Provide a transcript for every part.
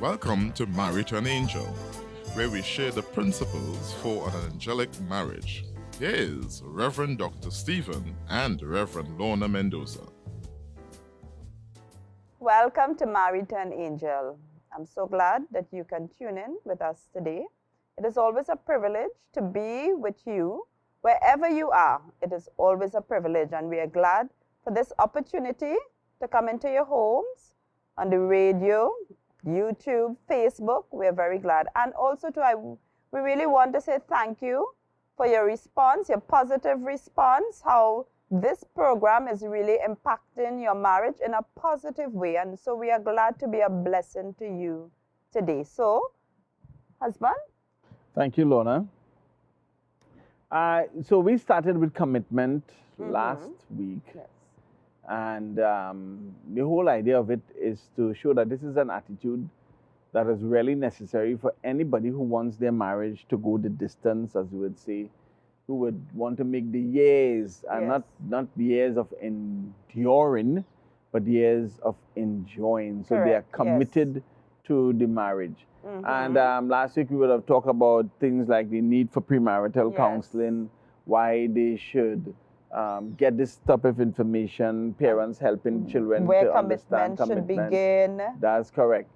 Welcome to Married to an Angel, where we share the principles for an angelic marriage. Here is Reverend Dr. Stephen and Reverend Lorna Mendoza. Welcome to Married to an Angel. I'm so glad that you can tune in with us today. It is always a privilege to be with you wherever you are. It is always a privilege, and we are glad for this opportunity to come into your homes on the radio, YouTube, Facebook. We're very glad. And also, we really want to say thank you for your response, your positive response, how this program is really impacting your marriage in a positive way. And so we are glad to be a blessing to you today. So, husband? Thank you, Lorna. So we started with commitment last week. Yes. And the whole idea of it is to show that this is an attitude that is really necessary for anybody who wants their marriage to go the distance, as we would say, who would want to make the years, and not the years of enduring, but the years of enjoying. So they are committed to the marriage. And last week we would have talked about things like the need for premarital counseling, why they should get this type of information, parents helping children where to understand commitment should begin. That's correct.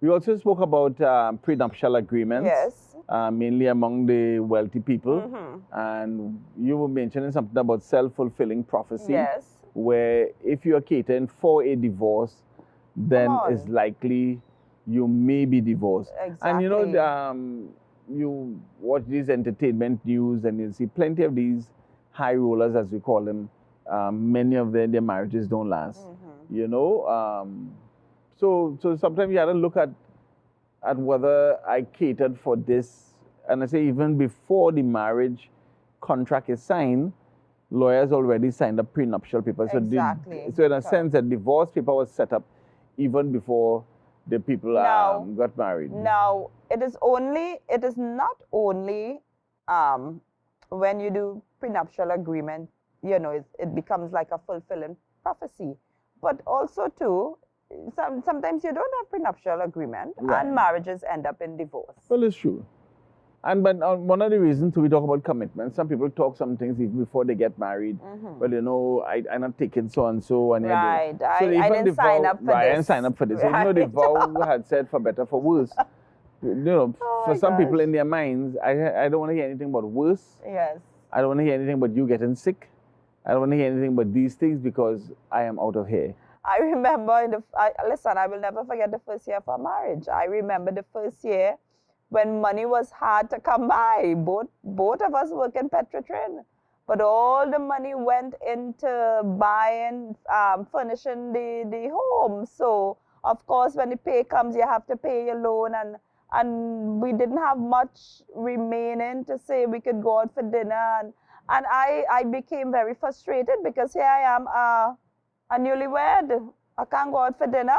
We also spoke about prenuptial agreements, mainly among the wealthy people. And you were mentioning something about self-fulfilling prophecy, where if you are catering for a divorce, then it's likely you may be divorced. Exactly. And you know, you watch this entertainment news and you see plenty of these high rollers, as we call them. Many of their marriages don't last. You know, so sometimes you have to look at whether I catered for this. And I say even before the marriage contract is signed, lawyers already signed up prenuptial papers. Exactly. So in a sense, the divorce paper was set up even before the people got married. Now, it is not only when you do prenuptial agreement, you know, it becomes like a fulfilling prophecy. But also too, sometimes you don't have prenuptial agreement and marriages end up in divorce. Well, it's true. But one of the reasons we talk about commitment, some people talk some things even before they get married. Well, you know, I'm not taking so-and-so. And I didn't sign up for this. I didn't sign up for this. Even though the vow had said for better, for worse. You know, for some people in their minds, I don't want to hear anything but worse. Yes. I don't want to hear anything but you getting sick. I don't want to hear anything but these things because I am out of here. I remember, listen, I will never forget the first year of our marriage. I remember the first year when money was hard to come by. Both of us work in Petrotrin. But all the money went into buying, furnishing the home. So, of course, when the pay comes, you have to pay your loan. And we didn't have much remaining to say we could go out for dinner. And I became very frustrated because here I am, a newlywed. I can't go out for dinner.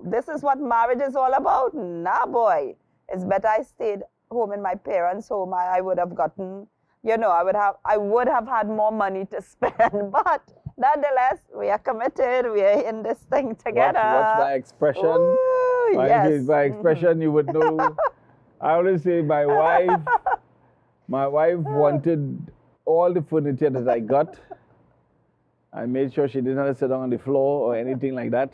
This is what marriage is all about. Nah, boy. It's better I stayed home in my parents' home. I would have gotten, you know, I would have had more money to spend. But nonetheless, we are committed. We are in this thing together. Watch my expression. Ooh, yes. By expression, you would know. I always say my wife wanted all the furniture that I got. I made sure she didn't have to sit down on the floor or anything like that.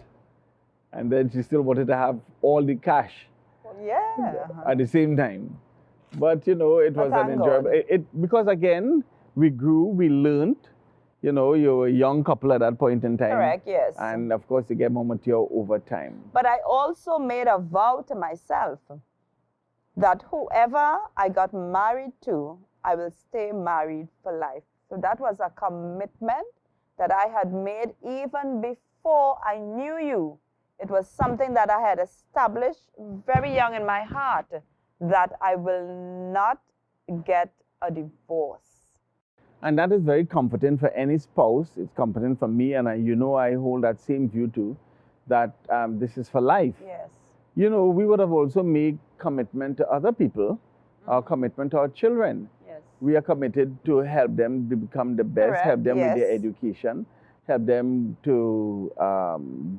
And then she still wanted to have all the cash. At the same time. But, you know, it was an enjoyable... because, again, we grew, we learned. You know, you were a young couple at that point in time. Correct, yes. And, of course, you get more mature over time. But I also made a vow to myself that whoever I got married to, I will stay married for life. So that was a commitment that I had made even before I knew you. It was something that I had established very young in my heart, that I will not get a divorce. And that is very comforting for any spouse. It's comforting for me, and I hold that same view too, that this is for life. Yes. You know, we would have also made commitment to other people, our commitment to our children. Yes. We are committed to help them to become the best, help them with their education, help them to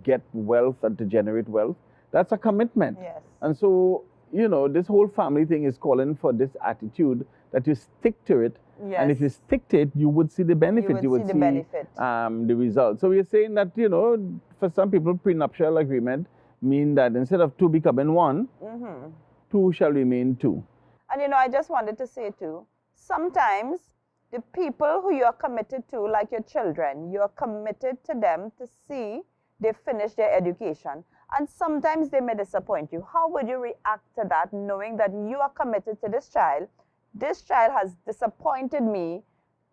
get wealth and to generate wealth. That's a commitment. Yes. And so, you know, this whole family thing is calling for this attitude that you stick to it. Yes. And if you stick to it, you would see the benefit. You would see the benefit. The result. So we're saying that, you know, for some people, prenuptial agreement mean that instead of two becoming one, two shall remain two. And, you know, I just wanted to say too, sometimes the people who you are committed to, like your children, you are committed to them to see they finish their education. And sometimes they may disappoint you. How would you react to that, knowing that you are committed to this child? This child has disappointed me.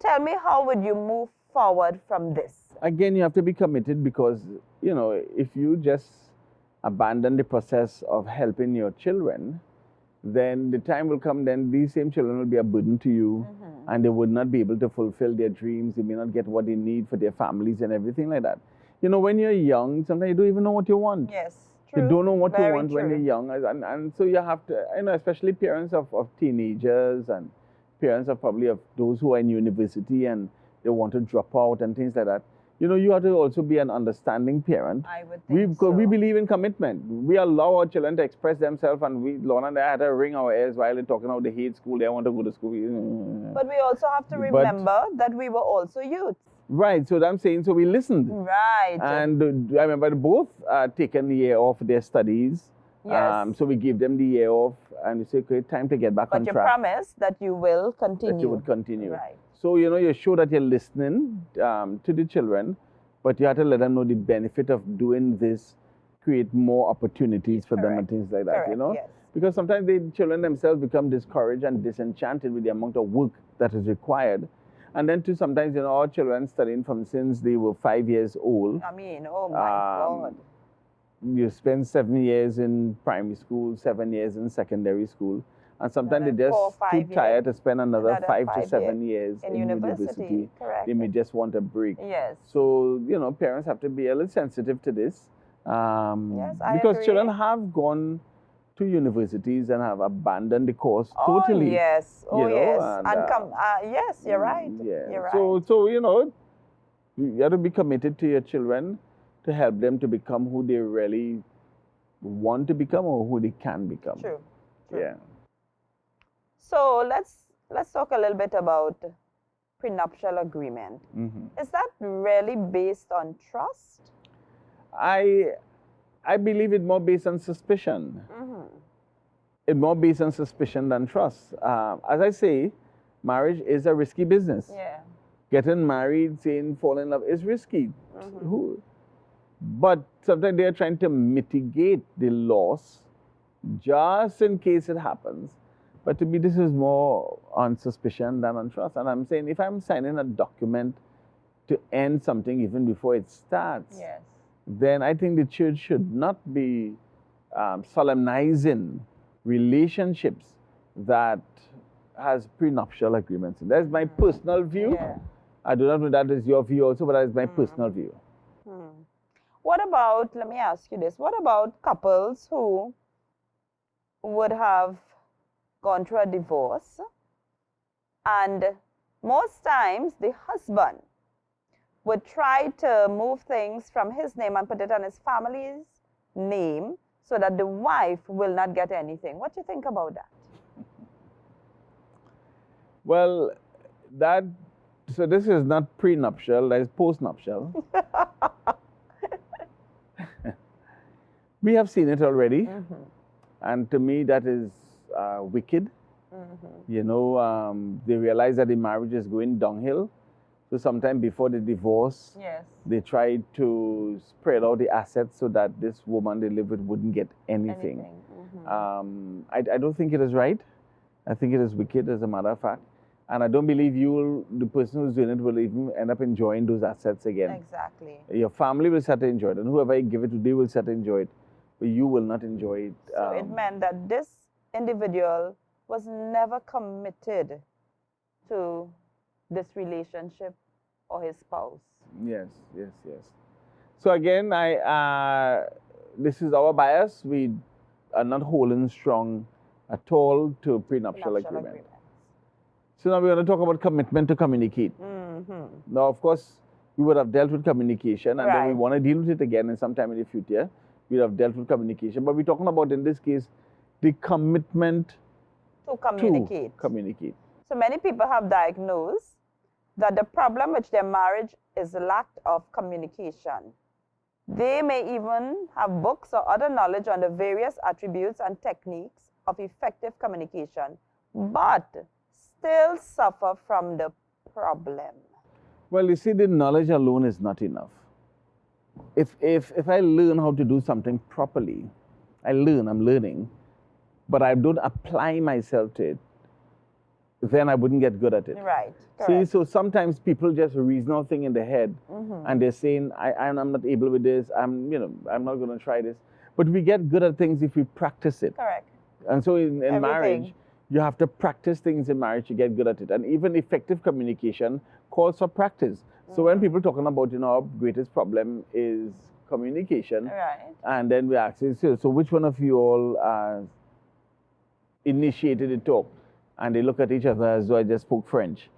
Tell me, how would you move forward from this? Again, you have to be committed because, you know, if you just abandon the process of helping your children, then the time will come then these same children will be a burden to you, and they would not be able to fulfill their dreams. They may not get what they need for their families and everything like that. You know, when you're young, sometimes you don't even know what you want. Yes, true. You don't know what you Very want when true. you're young. And so you have to, you know, especially parents of teenagers and parents of probably of those who are in university and they want to drop out and things like that. You know, you have to also be an understanding parent. I would think so. We believe in commitment. We allow our children to express themselves, and Lorna and I had to wring our ears while they're talking about they hate school, they want to go to school. But we also have to remember that we were also youth. Right, so I'm saying, so we listened. Right. And I remember both taken the year off their studies. Yes. So we gave them the year off, and we said, okay, time to get back on track. But you promised that you will continue. That you would continue. Right. So, you know, you show that you're listening to the children, but you have to let them know the benefit of doing this, create more opportunities for them and things like that, Correct. you know? Yes. Because sometimes the children themselves become discouraged and disenchanted with the amount of work that is required. And then too, sometimes, you know, our children studying from since they were 5 years old. I mean, oh my God. You spend 7 years in primary school, 7 years in secondary school. And sometimes they're just too tired to spend another 5 to 7 years in university. Correct. They may just want a break. Yes. So, you know, parents have to be a little sensitive to this. Yes, I because agree. children have gone to universities and have abandoned the course totally. Oh, yes. Oh, you know, yes. and, yes, you're right. Yeah. You're right. So, you know, you have to be committed to your children to help them to become who they really want to become or who they can become. True. Yeah. So let's talk a little bit about prenuptial agreement. Is that really based on trust? I believe it's more based on suspicion. It's more based on suspicion than trust. As I say, marriage is a risky business. Yeah. Getting married, fall in love is risky. But sometimes they are trying to mitigate the loss just in case it happens. But to me, this is more on suspicion than on trust. And I'm saying if I'm signing a document to end something even before it starts, Yes. then I think the church should not be solemnizing relationships that has prenuptial agreements. That's my personal view. Yeah. I do not know that is your view also, but that is my personal view. What about, let me ask you this, what about couples who would have gone through a divorce, and most times the husband would try to move things from his name and put it on his family's name so that the wife will not get anything? What do you think about that? Well, so this is not prenuptial, that is postnuptial. We have seen it already, and to me that is wicked. You know, they realize that the marriage is going downhill. So sometime before the divorce, Yes. they tried to spread out the assets so that this woman they live with wouldn't get anything. I don't think it is right. I think it is wicked, as a matter of fact. And I don't believe the person who's doing it will even end up enjoying those assets again. Exactly. Your family will start to enjoy it, and whoever you give it to, they will start to enjoy it. But you will not enjoy it. So it meant that this individual was never committed to this relationship or his spouse. Yes. So again, this is our bias. We are not holding strong at all to prenuptial agreement. So now we're going to talk about commitment to communicate. Now, of course, we would have dealt with communication, and then we want to deal with it again in some time in the future. we'd have dealt with communication. But we're talking about, in this case, the commitment To communicate. to communicate. So many people have diagnosed that the problem with their marriage is the lack of communication. They may even have books or other knowledge on the various attributes and techniques of effective communication, but still suffer from the problem. Well, you see, the knowledge alone is not enough. If I learn how to do something properly, I'm learning, but I don't apply myself to it, then I wouldn't get good at it. Right. See, Correct. so sometimes people just reason out thing in their head, and they're saying, I'm not able with this, I'm not going to try this. But we get good at things if we practice it. Correct. And so in marriage, you have to practice things in marriage to get good at it. And even effective communication calls for practice. So when people talking about, our greatest problem is communication, Right. and then we ask, so which one of you all initiated the talk? And they look at each other as though I just spoke French.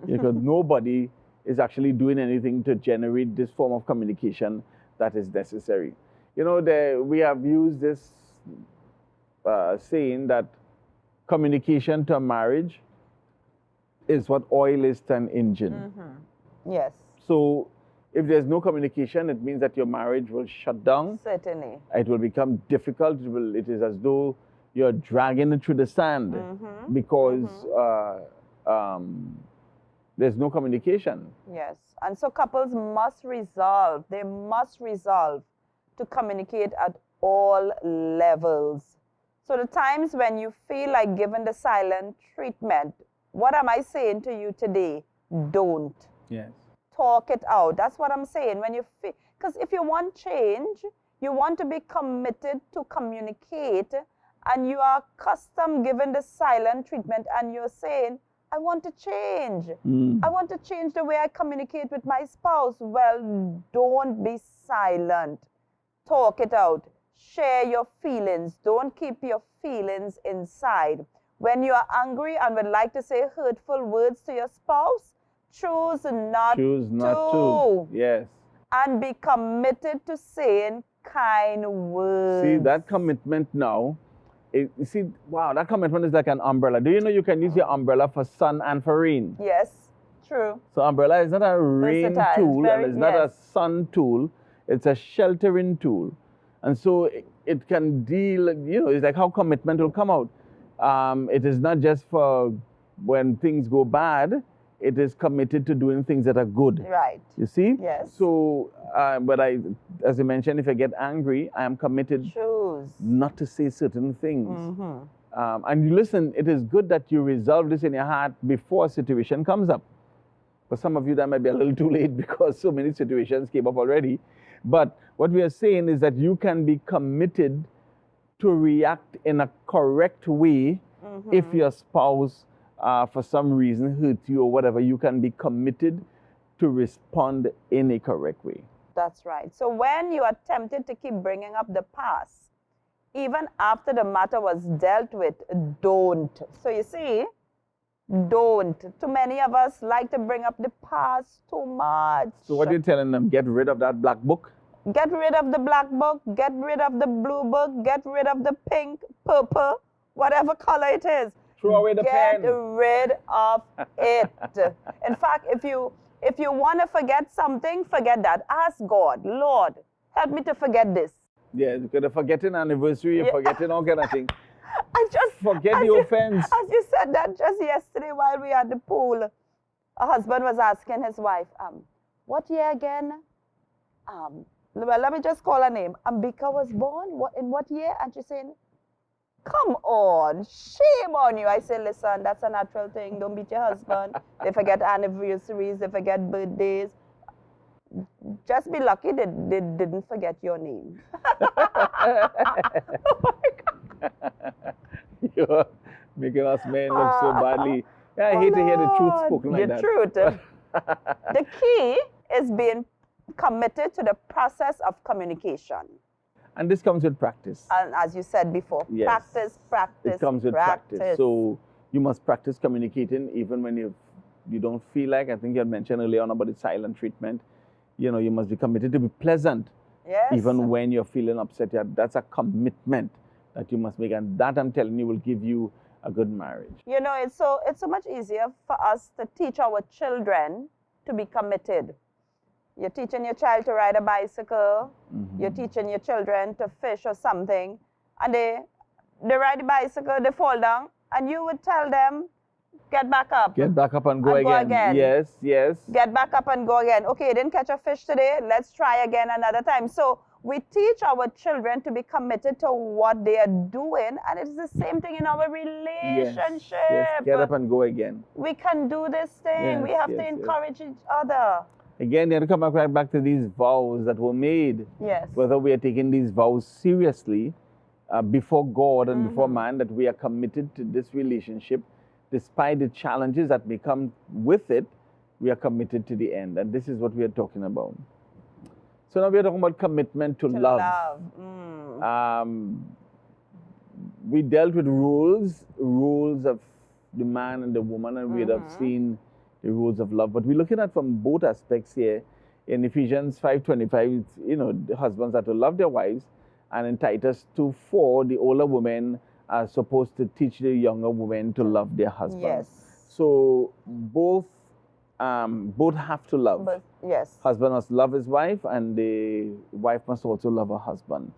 Because nobody is actually doing anything to generate this form of communication that is necessary. We have used this saying that communication to a marriage is what oil is to an engine. Yes. So if there's no communication, it means that your marriage will shut down. Certainly. It will become difficult. It is as though you're dragging it through the sand because there's no communication. Yes. And so couples must resolve to communicate at all levels. So the times when you feel like giving the silent treatment, what am I saying to you today? Don't. Yes. Talk it out. That's what I'm saying. When you feel, because if you want change, you want to be committed to communicate, and you are accustomed giving the silent treatment, and you're saying, I want to change. I want to change the way I communicate with my spouse. Well, don't be silent. Talk it out. Share your feelings. Don't keep your feelings inside. When you are angry and would like to say hurtful words to your spouse, choose not to. Yes. And be committed to saying kind words. See, that commitment now, that commitment is like an umbrella. Do you know you can use your umbrella for sun and for rain? Yes, true. So umbrella is not a rain Versatile. tool, and it's not a sun tool. It's a sheltering tool. And so it can deal, it's like how commitment will come out. It is not just for when things go bad. It is committed to doing things that are good. Right. You see? Yes. So, but as you mentioned, if I get angry, I am committed not to say certain things. And you listen, it is good that you resolve this in your heart before a situation comes up. For some of you, that might be a little too late because so many situations came up already. But what we are saying is that you can be committed to react in a correct way if your spouse for some reason hurt you or whatever. You can be committed to respond in a correct way. That's right. So when you are tempted to keep bringing up the past, even after the matter was dealt with, don't. So you see, don't. Too many of us like to bring up the past too much. So what are you telling them? Get rid of that black book? Get rid of the black book, get rid of the blue book, get rid of the pink, purple, whatever color it is. Throw away the pen. Get rid of it. In fact, if you want to forget something, forget that. Ask God, Lord, help me to forget this. Yeah, because you're forgetting anniversary, you're forgetting all kind of things. Forget the offense. As you said that just yesterday while we were at the pool, a husband was asking his wife, what year again? Well, let me just call her name. Ambika was born in what year? And she's saying, come on, shame on you. I say, listen, that's a natural thing. Don't beat your husband. They forget anniversaries, they forget birthdays. Just be lucky they didn't forget your name. Oh my God. You're making us men look so badly. Yeah, I hate to hear the truth spoken like that. The truth. The key is being committed to the process of communication. And this comes with practice. And as you said before, yes. practice. It comes with practice. So you must practice communicating even when you don't feel like. I think you had mentioned earlier on about the silent treatment. You must be committed to be pleasant. Yes. Even when you're feeling upset, that's a commitment that you must make. And that, I'm telling you, will give you a good marriage. You know, it's so much easier for us to teach our children to be committed. You're teaching your child to ride a bicycle. You're teaching your children to fish or something, and they ride the bicycle, they fall down, and you would tell them, get back up. Get back up and go again. Yes, yes. Get back up and go again. Okay, you didn't catch a fish today. Let's try again another time. So we teach our children to be committed to what they are doing, and it's the same thing in our relationship. Yes. Get up and go again. We can do this thing. We have to encourage each other. Again, you have to come back to these vows that were made. Yes. Whether we are taking these vows seriously before God and before man, that we are committed to this relationship, despite the challenges that may come with it, we are committed to the end. And this is what we are talking about. So now we are talking about commitment to love. We dealt with rules of the man and the woman, and we have seen the rules of love. But we're looking at from both aspects here. In Ephesians 5:25, the husbands are to love their wives, and in Titus 2:4, the older women are supposed to teach the younger women to love their husbands. Yes. So both have to love. But, yes. Husband must love his wife, and the wife must also love her husband.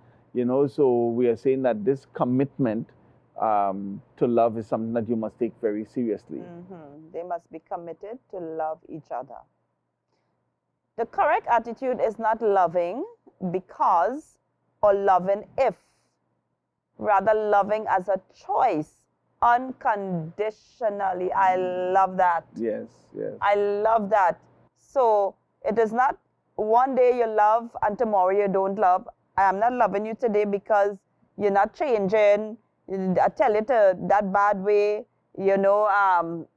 So we are saying that this commitment to love is something that you must take very seriously. They must be committed to love each other. The correct attitude is not loving because or loving if, rather loving as a choice, unconditionally. I love that. Yes. I love that. So it is not one day you love and tomorrow you don't love. I am not loving you today because you're not changing. I tell it that bad way, you're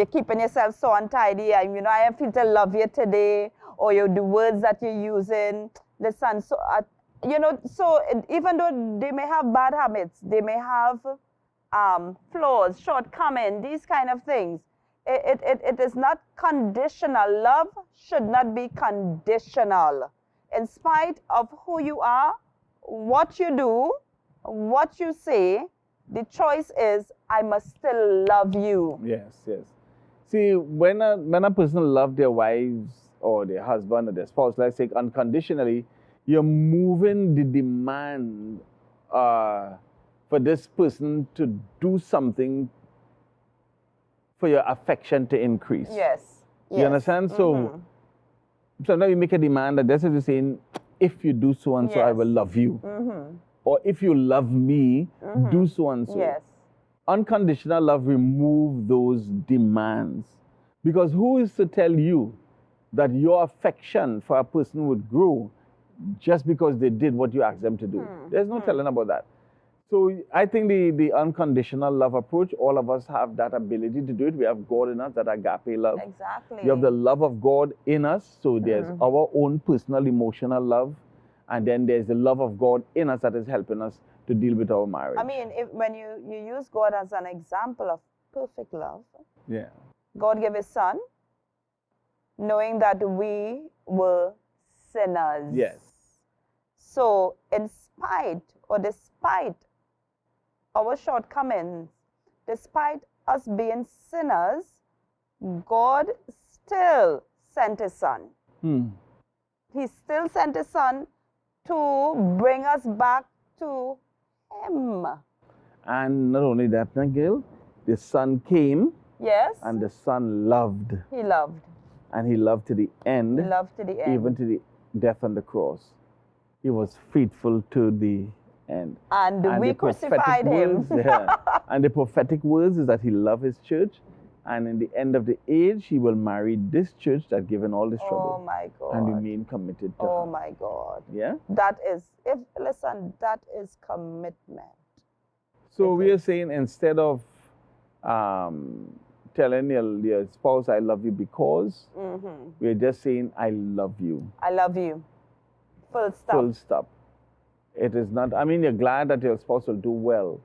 keeping yourself so untidy. I feel to love you today, or the words that you're using. Listen, so even though they may have bad habits, they may have flaws, shortcomings, these kind of things. It is not conditional. Love should not be conditional. In spite of who you are, what you do, what you say, the choice is, I must still love you. Yes. See, when a person loves their wives or their husband or their spouse, let's say unconditionally, you're moving the demand for this person to do something for your affection to increase. Yes. You understand? So now you make a demand that this is saying, if you do so and so, I will love you. Or if you love me, do so and so. Yes. Unconditional love removes those demands. Because who is to tell you that your affection for a person would grow just because they did what you asked them to do? There's no telling about that. So I think the unconditional love approach, all of us have that ability to do it. We have God in us, that agape love. Exactly. You have the love of God in us. So there's our own personal emotional love. And then there's the love of God in us that is helping us to deal with our marriage. I mean, when you use God as an example of perfect love, God gave His Son, knowing that we were sinners. Yes. So in spite or despite our shortcomings, despite us being sinners, God still sent His Son. He still sent His Son to bring us back to Him. And not only that, Nagil, the Son came. Yes. And the Son loved. He loved. And He loved to the end. He loved to the end. Even to the death on the cross. He was faithful to the end. And we crucified Him. And the prophetic words is that He loved His church. And in the end of the age, He will marry this church that given all this trouble. Oh my God. And remain committed to her. Oh my God. Yeah? That is commitment. So we are saying, instead of telling your spouse, I love you because, we're just saying, I love you. I love you. Full stop. Full stop. It is not, you're glad that your spouse will do well.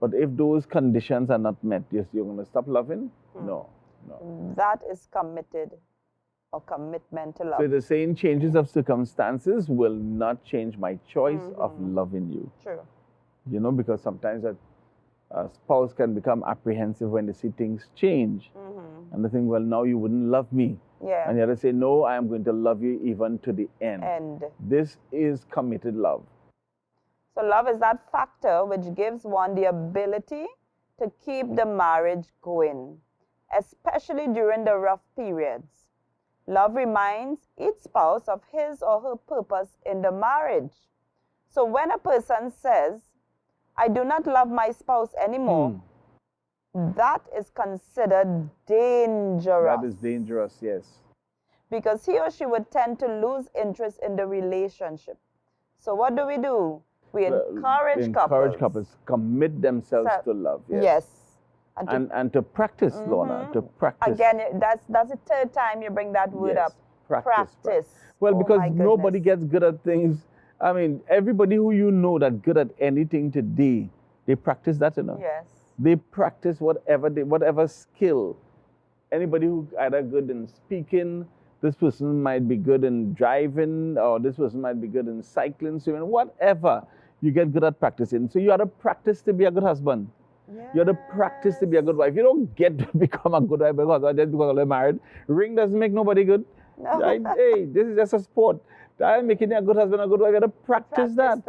But if those conditions are not met, you're going to stop loving? No. That is committed. or commitment to love. So the saying, changes of circumstances will not change my choice of loving you. True. You know, because sometimes a spouse can become apprehensive when they see things change. And they think, well, now you wouldn't love me. Yeah. And the other say, no, I am going to love you even to the end. This is committed love. So love is that factor which gives one the ability to keep the marriage going, especially during the rough periods. Love reminds each spouse of his or her purpose in the marriage. So when a person says, I do not love my spouse anymore, that is considered dangerous. That is dangerous, yes. Because he or she would tend to lose interest in the relationship. So what do? We encourage couples commit themselves to love. Yes. And to practice, Lorna, to practice. Again, that's the third time you bring that word up. Practice. Well, because nobody gets good at things. I mean, everybody who you know that's good at anything today, they practice that, you know. Yes. They practice whatever skill. Anybody who either good in speaking, this person might be good in driving, or this person might be good in cycling, swimming, whatever. You get good at practicing. So you have to practice to be a good husband. Yes. You have to practice to be a good wife. You don't get to become a good wife just because they're married. Ring doesn't make nobody good. No. Right? Hey, this is just a sport. I'm making you a good husband, a good wife. You have to practice that.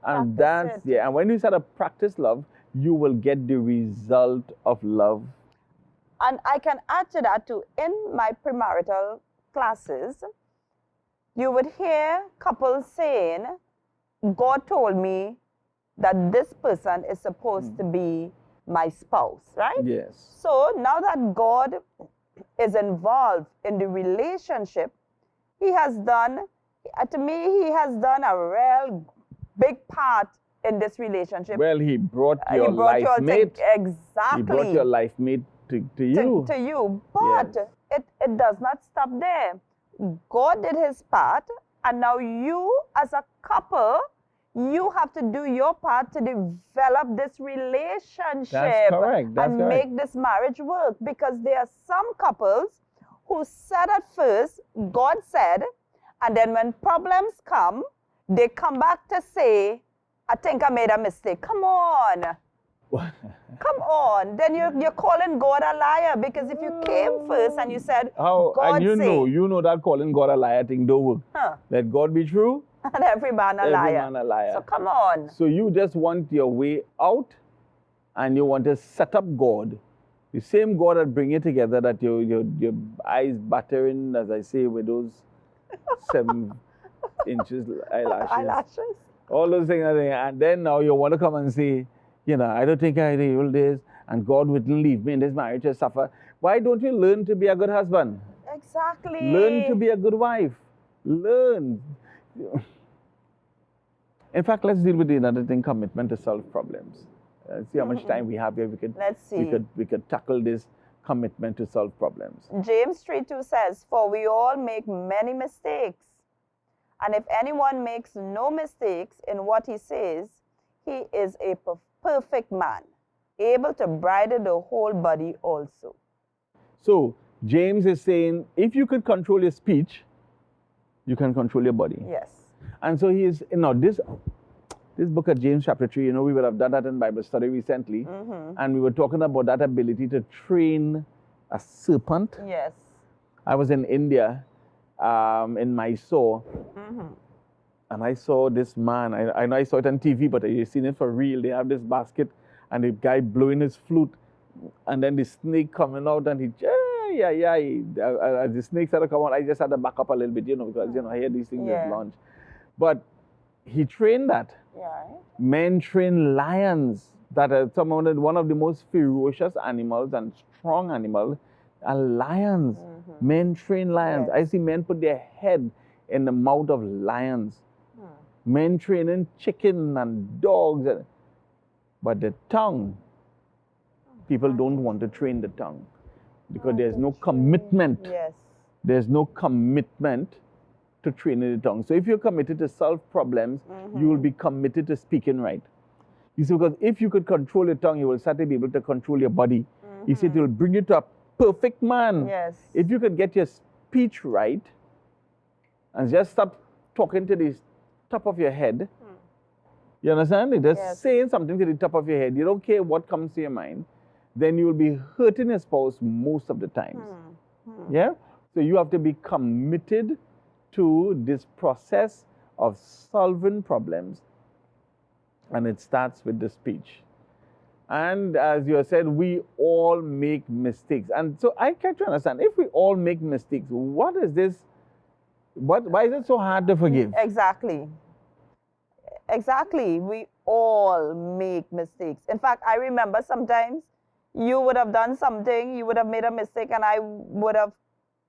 And that's, and when you start to practice love, you will get the result of love. And I can add to that too. In my premarital classes, you would hear couples saying, God told me that this person is supposed to be my spouse, right? Yes. So now that God is involved in the relationship, he has done, to me, he has done a real big part in this relationship. Well, he brought your life mate. Exactly. He brought your life mate to you. To you. But it does not stop there. God did his part, and now you as a couple, you have to do your part to develop this relationship. That's correct. And make this marriage work. Because there are some couples who said at first, God said, and then when problems come, they come back to say, I think I made a mistake. Come on. Come on. Then you're calling God a liar, because if you came first and you said, God and you know that calling God a liar thing don't work. Let God be true. And every man a liar. So come on. So you just want your way out, and you want to set up God. The same God that bring you together, that your eyes battering, as I say, with those 7 inches eyelashes. All those things. And then now you want to come and say, I don't think I will this, and God wouldn't leave me in this marriage to suffer. Why don't you learn to be a good husband? Exactly. Learn to be a good wife. Learn. In fact, let's deal with another thing, commitment to solve problems. See how much time we have here. Let's see. We could tackle this commitment to solve problems. James 3:2 says, for we all make many mistakes. And if anyone makes no mistakes in what he says, he is a perfect man, able to bridle the whole body also. So James is saying, if you could control your speech, you can control your body. Yes. And so he is, this book of James chapter 3, we would have done that in Bible study recently. And we were talking about that ability to train a serpent. Yes. I was in India, in Mysore. And I saw this man, I saw it on TV, but I've seen it for real. They have this basket, and the guy blowing his flute, and then the snake coming out, and as the snake started to come out, I just had to back up a little bit, because, I hear these things at launch. But he trained that. Yeah. Men train lions, that are one of the most ferocious animals and strong animals are lions. Men train lions. Yes. I see men put their head in the mouth of lions. Men training chicken and dogs. But the tongue, people don't want to train the tongue, because there's no commitment. Yes. There's no commitment to training the tongue. So if you're committed to solve problems, you will be committed to speaking right. You see, because if you could control your tongue, you will start to be able to control your body. You see, it will bring you to a perfect man. Yes. If you could get your speech right and just stop talking to the top of your head. You understand? You're just Yes. saying something to the top of your head. You don't care what comes to your mind. Then you will be hurting your spouse most of the times. Yeah? So you have to be committed to this process of solving problems. And it starts with the speech. And as you said, we all make mistakes. And so I can't understand, if we all make mistakes, what is this? Why is it so hard to forgive? Exactly. Exactly. We all make mistakes. In fact, I remember sometimes you would have done something, you would have made a mistake, and I would have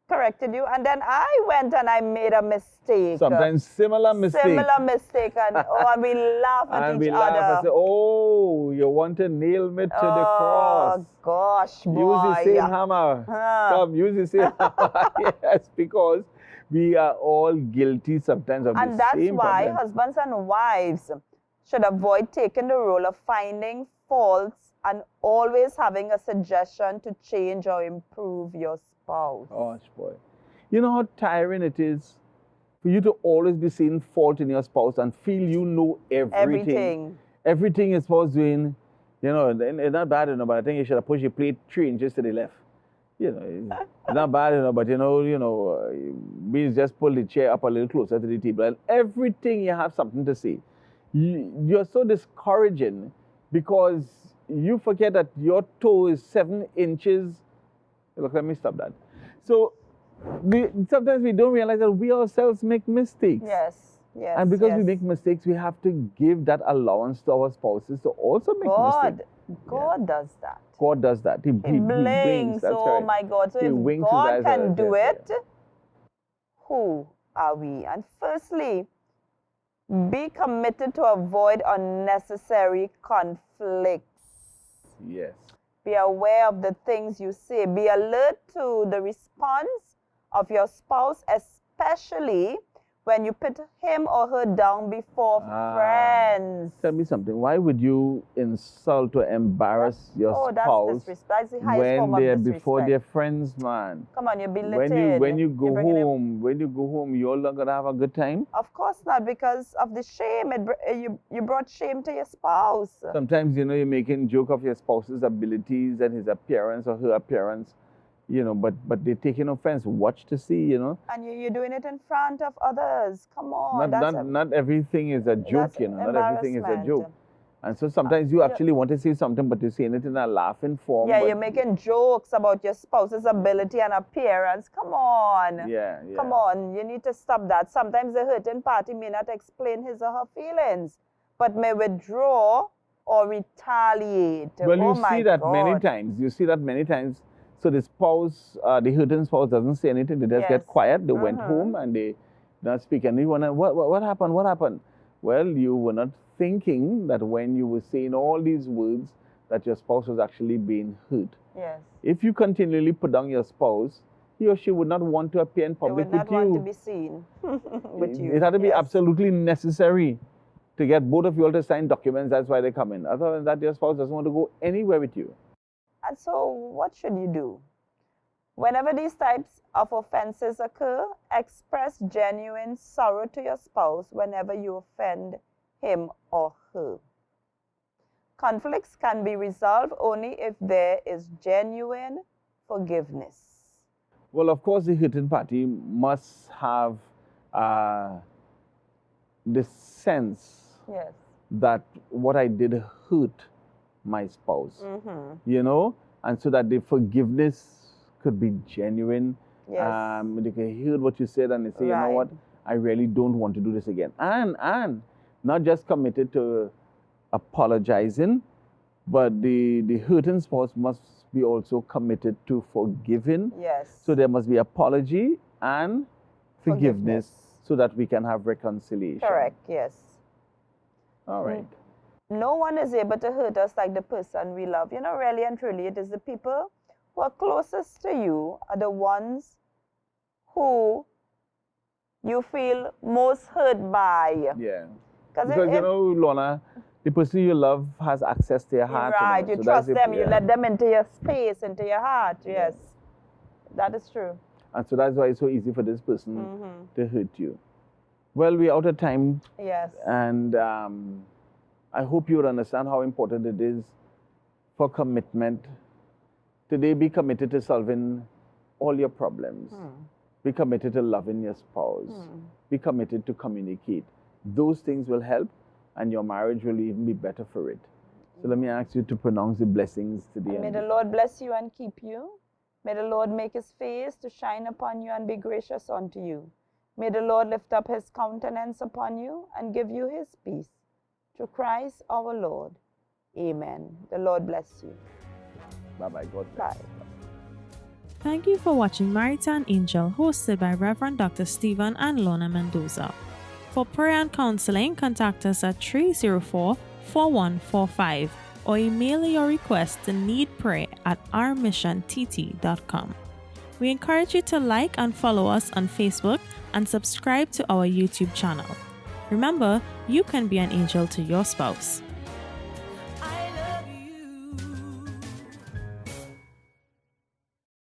corrected you, and then I went and I made a mistake. Sometimes similar mistake. Similar mistake, and and we laugh at and each we laugh other. and say, oh, you want to nail me to the cross. Oh gosh, boy. Use the same hammer. Come, use the same hammer. Yes, because we are all guilty sometimes of the same And that's why problem. husbands and wives should avoid taking the role of finding faults and always having a suggestion to change or improve your spouse. Gosh, boy. You know how tiring it is for you to always be seeing fault in your spouse and feel you know everything. Everything your spouse doing, you know, it's not bad enough, but I think you should have pushed your plate 3 inches to the left. You know, it's not bad enough, but we just pull the chair up a little closer to the table, and everything you have something to say. You're so discouraging because you forget that your toe is 7 inches. Look, let me stop that. So sometimes we don't realize that we ourselves make mistakes. Yes, yes. And because we yes. make mistakes, we have to give that allowance to our spouses to also make mistakes. God does that. God does that. He blinks. That's Oh correct. my God. So He if winks his God eyes can at us, do yes, it, who are we? And firstly, be committed to avoid unnecessary conflicts. Yes. Be aware of the things you say. Be alert to the response of your spouse, especially when you put him or her down before friends. Tell me something. Why would you insult or embarrass your spouse That's the highest when form of they're disrespect. before their friends, man? Come on, you're belittling. When you go home, you're not gonna have a good time. Of course not, because of the shame. You brought shame to your spouse. Sometimes you're making joke of your spouse's abilities and his appearance or her appearance, but they're taking offense. Watch to see, And you're doing it in front of others. Come on. Not everything is a joke, Not everything is a joke. And so sometimes you actually want to say something, but you're saying it in a laughing form. Yeah, you're making jokes about your spouse's ability and appearance. Come on. Yeah. Come on. You need to stop that. Sometimes the hurting party may not explain his or her feelings, but may withdraw or retaliate. Well, you see that many times. You see that many times. So the spouse, the hurting spouse doesn't say anything. They just get quiet. They went home and they not speak. And you wonder, what happened? What happened? Well, you were not thinking that when you were saying all these words that your spouse was actually being hurt. Yes. If you continually put down your spouse, he or she would not want to appear in public with you. They would not want to be seen with you. It had to be absolutely necessary to get both of you all to sign documents. That's why they come in. Other than that, your spouse doesn't want to go anywhere with you. And so what should you do? Whenever these types of offenses occur, express genuine sorrow to your spouse whenever you offend him or her. Conflicts can be resolved only if there is genuine forgiveness. Well, of course, the hurting party must have the sense that what I did hurt my spouse, and so that the forgiveness could be genuine. Yes. They can hear what you said and they say, you know what, I really don't want to do this again. And not just committed to apologizing, but the hurting spouse must be also committed to forgiving. Yes. So there must be apology and forgiveness so that we can have reconciliation. Correct, yes. All right. No one is able to hurt us like the person we love. Really and truly, it is the people who are closest to you are the ones who you feel most hurt by. Yeah. Because Lorna, the person you love has access to your heart. Right, you trust them, you let them into your space, into your heart. Yes, that is true. And so that's why it's so easy for this person to hurt you. Well, we're out of time. Yes. And I hope you would understand how important it is for commitment. Today, be committed to solving all your problems. Be committed to loving your spouse. Be committed to communicate. Those things will help, and your marriage will even be better for it. So let me ask you to pronounce the blessings today. And may the Lord bless you and keep you. May the Lord make his face to shine upon you and be gracious unto you. May the Lord lift up his countenance upon you and give you his peace. Through Christ our Lord. Amen. The Lord bless you. Bye-bye. God bless. Bye. Thank you for watching Married to an Angel, hosted by Reverend Dr. Stephen and Lorna Mendoza. For prayer and counseling, contact us at 304-4145 or email your request to needprayer@ourmissiontt.com. We encourage you to like and follow us on Facebook and subscribe to our YouTube channel. Remember, you can be an angel to your spouse.